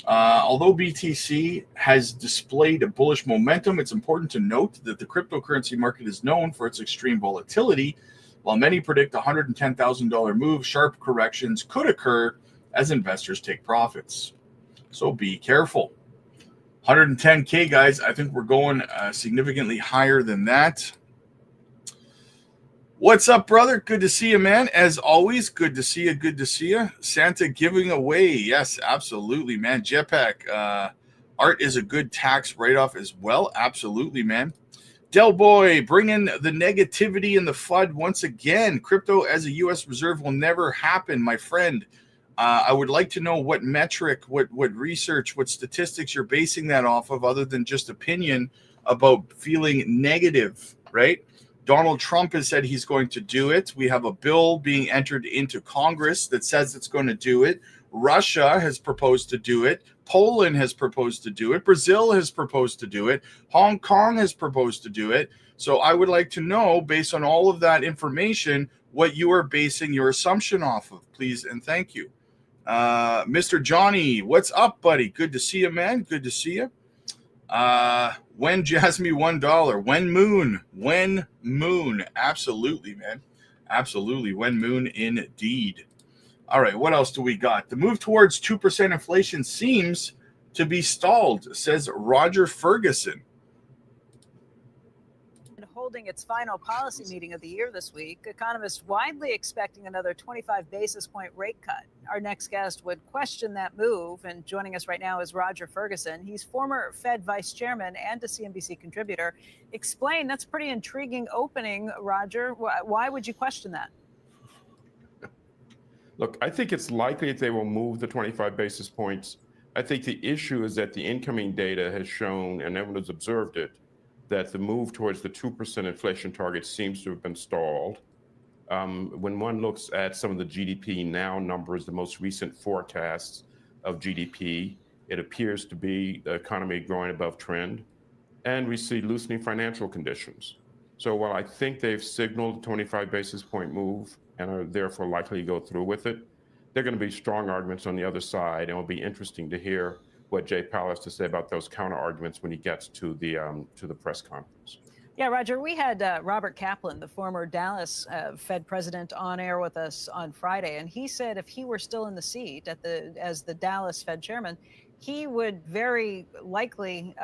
Although BTC has displayed a bullish momentum, it's important to note that the cryptocurrency market is known for its extreme volatility. While many predict a $110,000 move, sharp corrections could occur as investors take profits. So be careful. 110K, guys. I think we're going significantly higher than that. What's up, brother? Good to see you, man. As always, good to see you. Good to see you. Santa giving away. Yes, absolutely, man. Jetpack. Art is a good tax write-off as well. Absolutely, man. Del Boy, bring in the negativity and the FUD once again. Crypto as a U.S. reserve will never happen, my friend. I would like to know what metric, what research, what statistics you're basing that off of, other than just opinion about feeling negative, right? Donald Trump has said he's going to do it. We have a bill being entered into Congress that says it's going to do it. Russia has proposed to do it. Poland has proposed to do it. Brazil has proposed to do it. Hong Kong has proposed to do it. So I would like to know, based on all of that information, what you are basing your assumption off of, please and thank you. Mr. Johnny, what's up, buddy? Good to see you, man. Good to see you. When JASMY $1? When moon? Absolutely, man. Absolutely. When moon indeed. All right, what else do we got? The move towards 2% inflation seems to be stalled, says Roger Ferguson. Holding its final policy meeting of the year this week, economists widely expecting another 25 basis point rate cut. Our next guest would question that move, and joining us right now is Roger Ferguson. He's former Fed vice chairman and a CNBC contributor. Explain, that's a pretty intriguing opening, Roger. Why would you question that? Look, I think it's likely that they will move the 25 basis points. I think the issue is that the incoming data has shown, and everyone has observed it, that the move towards the 2% inflation target seems to have been stalled. When one looks at some of the GDP now numbers, the most recent forecasts of GDP, it appears to be the economy growing above trend, and we see loosening financial conditions. So while I think they've signaled a 25 basis point move and are therefore likely to go through with it, there are going to be strong arguments on the other side, and it'll be interesting to hear what Jay Powell has to say about those counter arguments when he gets to the press conference. Yeah, Roger, we had Robert Kaplan, the former Dallas Fed president, on air with us on Friday, and he said if he were still in the seat as the Dallas Fed chairman, he would very likely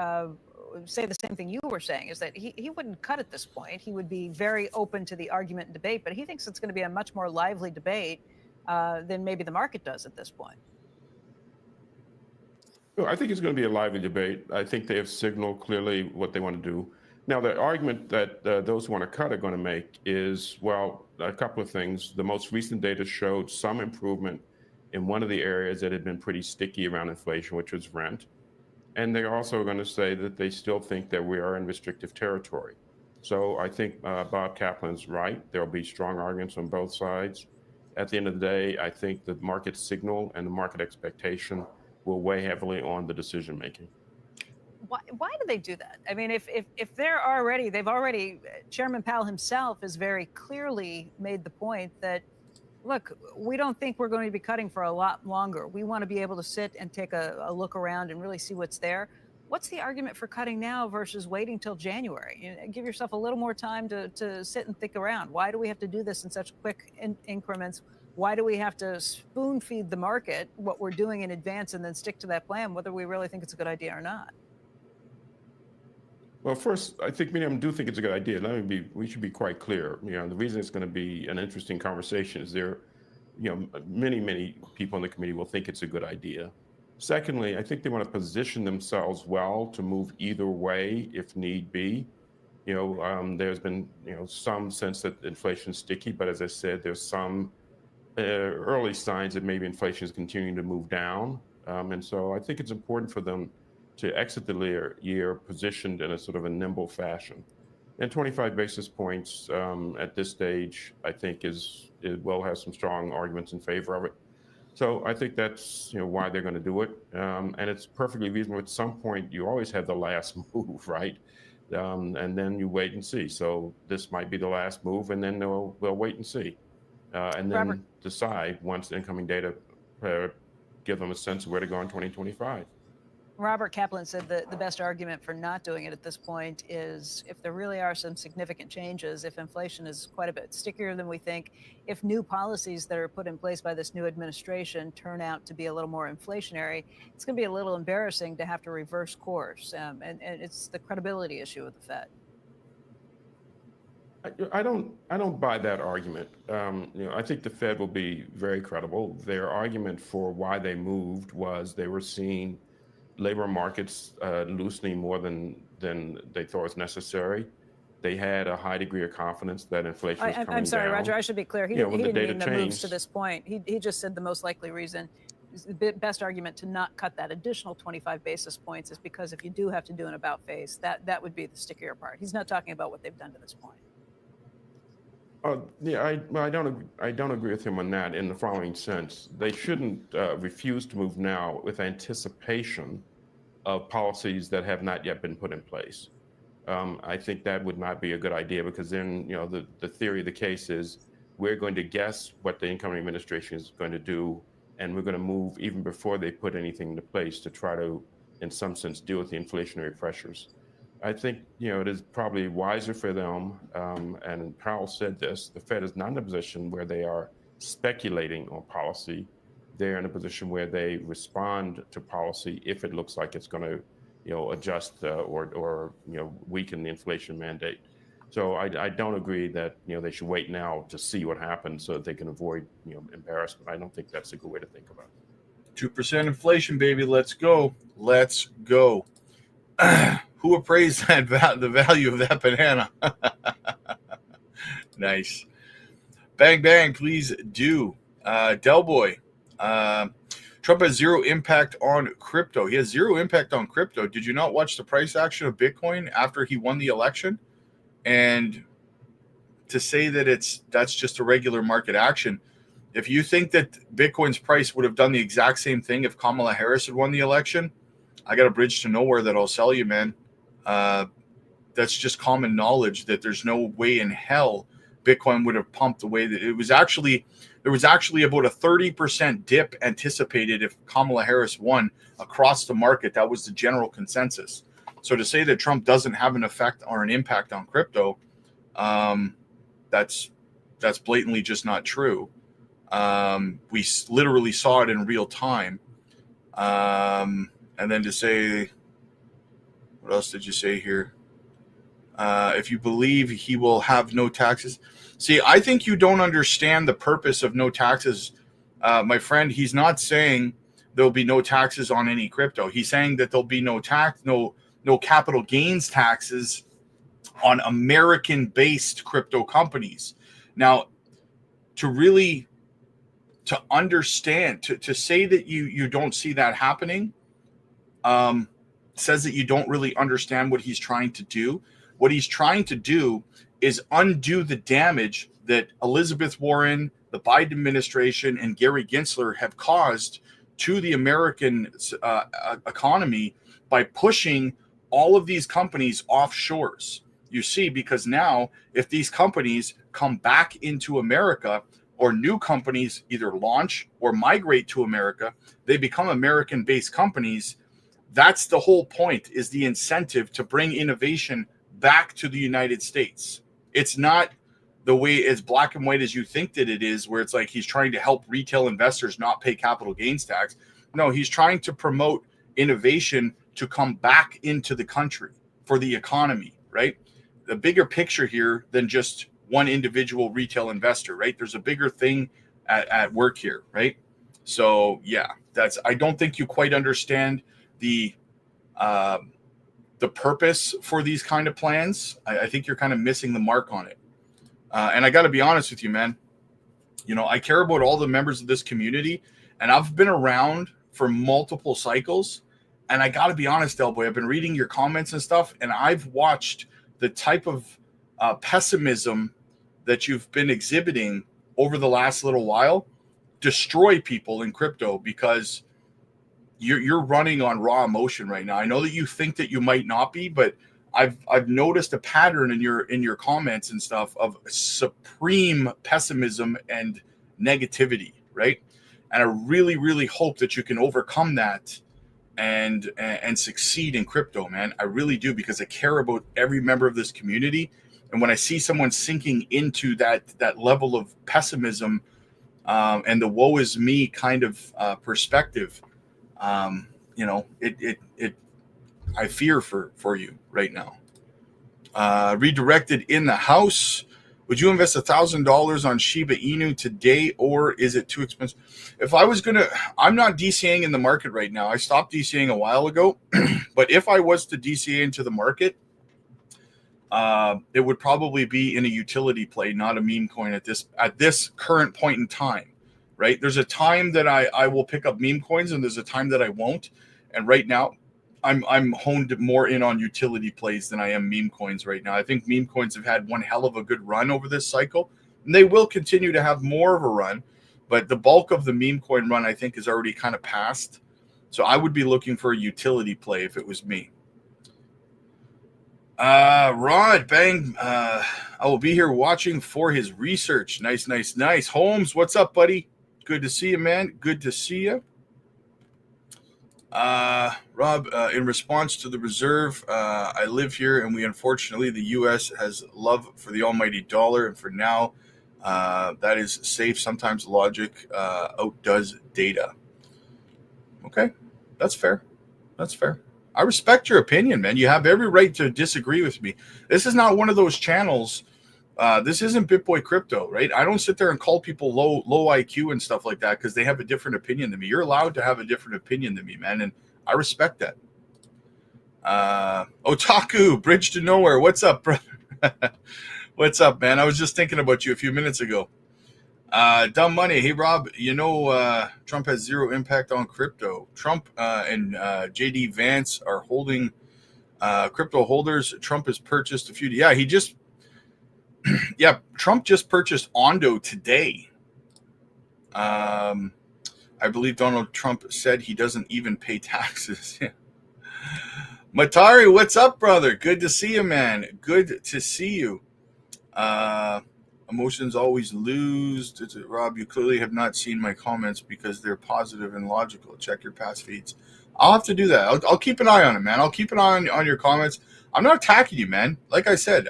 say the same thing you were saying, is that he wouldn't cut at this point. He would be very open to the argument and debate, but he thinks it's going to be a much more lively debate than maybe the market does at this point. Well, I think it's going to be a lively debate. I think they have signaled clearly what they want to do. Now, the argument that those who want to cut are going to make is, well, a couple of things. The most recent data showed some improvement in one of the areas that had been pretty sticky around inflation, which was rent. And they're also going to say that they still think that we are in restrictive territory. So I think Bob Kaplan's right. There will be strong arguments on both sides. At the end of the day, I think the market signal and the market expectation will weigh heavily on the decision making. Why do they do that? I mean, if they've already, Chairman Powell himself has very clearly made the point that, look, we don't think we're going to be cutting for a lot longer. We want to be able to sit and take a look around and really see what's there. What's the argument for cutting now versus waiting till January? You know, give yourself a little more time to sit and think around. Why do we have to do this in such quick increments? Why do we have to spoon feed the market what we're doing in advance and then stick to that plan, whether we really think it's a good idea or not? Well, first, I think many of them do think it's a good idea. We should be quite clear. You know, the reason it's going to be an interesting conversation is many people in the committee will think it's a good idea. Secondly, I think they want to position themselves well to move either way if need be. There's been some sense that inflation is sticky, but as I said, there's some early signs that maybe inflation is continuing to move down. And so I think it's important for them to exit the year positioned in a sort of a nimble fashion. And 25 basis points at this stage, I think it will have some strong arguments in favor of it. So I think that's why they're going to do it. And it's perfectly reasonable. At some point, you always have the last move, right? And then you wait and see. So this might be the last move, and then they'll wait and see. And then Robert, decide once the incoming data give them a sense of where to go in 2025. Robert Kaplan said that the best argument for not doing it at this point is if there really are some significant changes, if inflation is quite a bit stickier than we think, if new policies that are put in place by this new administration turn out to be a little more inflationary, it's going to be a little embarrassing to have to reverse course. And it's the credibility issue with the Fed. I don't buy that argument. I think the Fed will be very credible. Their argument for why they moved was they were seeing labor markets loosening more than they thought was necessary. They had a high degree of confidence that inflation was coming down. I'm sorry, Roger, I should be clear. He didn't mean the moves to changed. this point. He just said the most likely reason, the best argument to not cut that additional 25 basis points is because if you do have to do an about face, that would be the stickier part. He's not talking about what they've done to this point. I don't agree with him on that in the following sense. They shouldn't refuse to move now with anticipation of policies that have not yet been put in place. I think that would not be a good idea, because then the theory of the case is we're going to guess what the incoming administration is going to do, and we're going to move even before they put anything into place to try to, in some sense, deal with the inflationary pressures. I think it is probably wiser for them, and Powell said this, the Fed is not in a position where they are speculating on policy. They're in a position where they respond to policy if it looks like it's going to adjust or weaken the inflation mandate. So I don't agree that they should wait now to see what happens so that they can avoid embarrassment. I don't think that's a good way to think about it. 2% inflation, baby. Let's go. Let's go. Who appraised the value of that banana? Nice. Bang, bang, please do. Delboy. Trump has zero impact on crypto. He has zero impact on crypto. Did you not watch the price action of Bitcoin after he won the election? And to say that that's just a regular market action, if you think that Bitcoin's price would have done the exact same thing if Kamala Harris had won the election, I got a bridge to nowhere that I'll sell you, man. That's just common knowledge that there's no way in hell Bitcoin would have pumped the way that it was. There was actually about a 30% dip anticipated if Kamala Harris won across the market. That was the general consensus. So to say that Trump doesn't have an effect or an impact on crypto, that's blatantly just not true. We literally saw it in real time. And then to say, what else did you say here? If you believe he will have no taxes. See, I think you don't understand the purpose of no taxes. My friend, he's not saying there'll be no taxes on any crypto. He's saying that there'll be no capital gains taxes on American-based crypto companies. Now, to understand, to say that you don't see that happening, says that you don't really understand what he's trying to do. What he's trying to do is undo the damage that Elizabeth Warren, the Biden administration, and Gary Gensler have caused to the American economy by pushing all of these companies offshores. You see, because now if these companies come back into America, or new companies either launch or migrate to America, they become American-based companies. That's the whole point, is the incentive to bring innovation back to the United States. It's not the way as black and white as you think that it is, where it's like he's trying to help retail investors not pay capital gains tax. No, he's trying to promote innovation to come back into the country for the economy, right? The bigger picture here than just one individual retail investor, right? There's a bigger thing at work here, right? So yeah, I don't think you quite understand the the purpose for these kind of plans, I think you're kind of missing the mark on it. And I got to be honest with you, man. You know, I care about all the members of this community, and I've been around for multiple cycles. And I got to be honest, Elboy, I've been reading your comments and stuff, and I've watched the type of pessimism that you've been exhibiting over the last little while destroy people in crypto, because you're running on raw emotion right now. I know that you think that you might not be, but I've noticed a pattern in your comments and stuff of supreme pessimism and negativity, right? And I really, really hope that you can overcome that and succeed in crypto, man. I really do, because I care about every member of this community. And when I see someone sinking into that level of pessimism and the woe is me kind of perspective, you know, I fear for you right now. Redirected in the house. Would you invest $1,000 on Shiba Inu today, or is it too expensive? If I was I'm not DCAing in the market right now. I stopped DCAing a while ago, but if I was to DCA into the market, it would probably be in a utility play, not a meme coin at this current point in time, right? There's a time that I will pick up meme coins, and there's a time that I won't. And right now, I'm honed more in on utility plays than I am meme coins right now. I think meme coins have had one hell of a good run over this cycle, and they will continue to have more of a run. But the bulk of the meme coin run, I think, is already kind of past. So I would be looking for a utility play if it was me. Rod, bang. I will be here watching for his research. Nice, nice, nice. Holmes, what's up, buddy? Good to see you, man. Good to see you. Rob, in response to the reserve, I live here, and unfortunately, the U.S. has love for the almighty dollar, and for now, that is safe. Sometimes logic outdoes data. Okay, that's fair. That's fair. I respect your opinion, man. You have every right to disagree with me. This is not one of those channels. This isn't BitBoy Crypto, right? I don't sit there and call people low IQ and stuff like that because they have a different opinion than me. You're allowed to have a different opinion than me, man, and I respect that. Otaku, Bridge to Nowhere. What's up, brother? What's up, man? I was just thinking about you a few minutes ago. Dumb Money. Hey, Rob, you know Trump has zero impact on crypto. Trump and J.D. Vance are holding crypto holders. Trump has purchased a few. Yeah, he just... Yeah, Trump just purchased Ondo today. I believe Donald Trump said he doesn't even pay taxes. Matari, what's up, brother? Good to see you, man. Good to see you. Emotions always lose. Rob, you clearly have not seen my comments because they're positive and logical. Check your past feeds. I'll have to do that. I'll keep an eye on it, man. I'll keep an eye on your comments. I'm not attacking you, man. Like I said,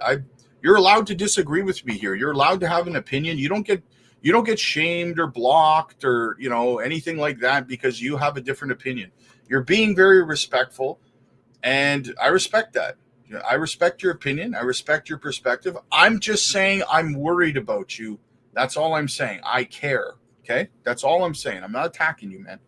you're allowed to disagree with me here. You're allowed to have an opinion. You don't get shamed or blocked or, you know, anything like that because you have a different opinion. You're being very respectful, and I respect that. I respect your opinion. I respect your perspective. I'm just saying I'm worried about you. That's all I'm saying. I care. Okay? That's all I'm saying. I'm not attacking you, man.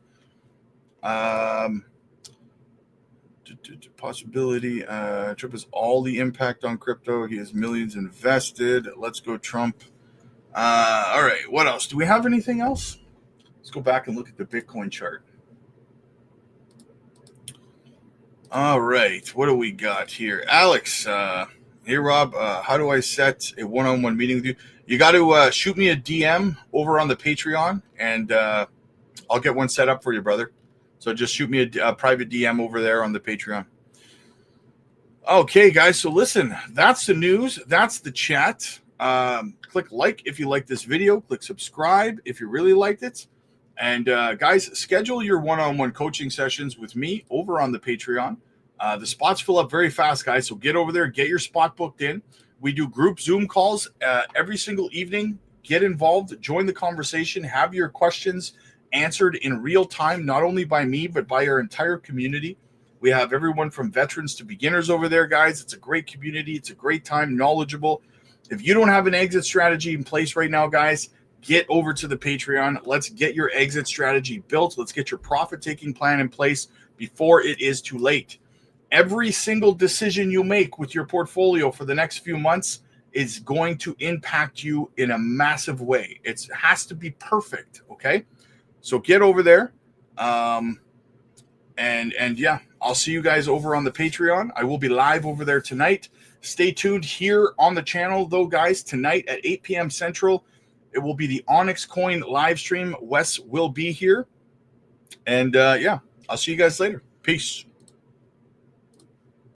Possibility. Trump has all the impact on crypto. He has millions invested. Let's go, Trump. All right. What else? Do we have anything else? Let's go back and look at the Bitcoin chart. All right. What do we got here? Alex. Hey, Rob. How do I set a one-on-one meeting with you? You got to shoot me a DM over on the Patreon, and I'll get one set up for you, brother. So just shoot me a private DM over there on the Patreon. Okay, guys. So listen, that's the news. That's the chat. Click like if you like this video. Click subscribe if you really liked it. And guys, schedule your one-on-one coaching sessions with me over on the Patreon. The spots fill up very fast, guys. So get over there, get your spot booked in. We do group Zoom calls every single evening. Get involved, join the conversation, have your questions answered in real time, not only by me, but by our entire community. We have everyone from veterans to beginners over there, guys. It's a great community. It's a great time, knowledgeable. If you don't have an exit strategy in place right now, guys, get over to the Patreon. Let's get your exit strategy built. Let's get your profit-taking plan in place before it is too late. every single decision you make with your portfolio for the next few months is going to impact you in a massive way. It has to be perfect, okay? So get over there. And yeah, I'll see you guys over on the Patreon. I will be live over there tonight. Stay tuned here on the channel, though, guys. Tonight at 8 p.m. Central, it will be the Onyx Coin live stream. Wes will be here. And yeah, I'll see you guys later. Peace.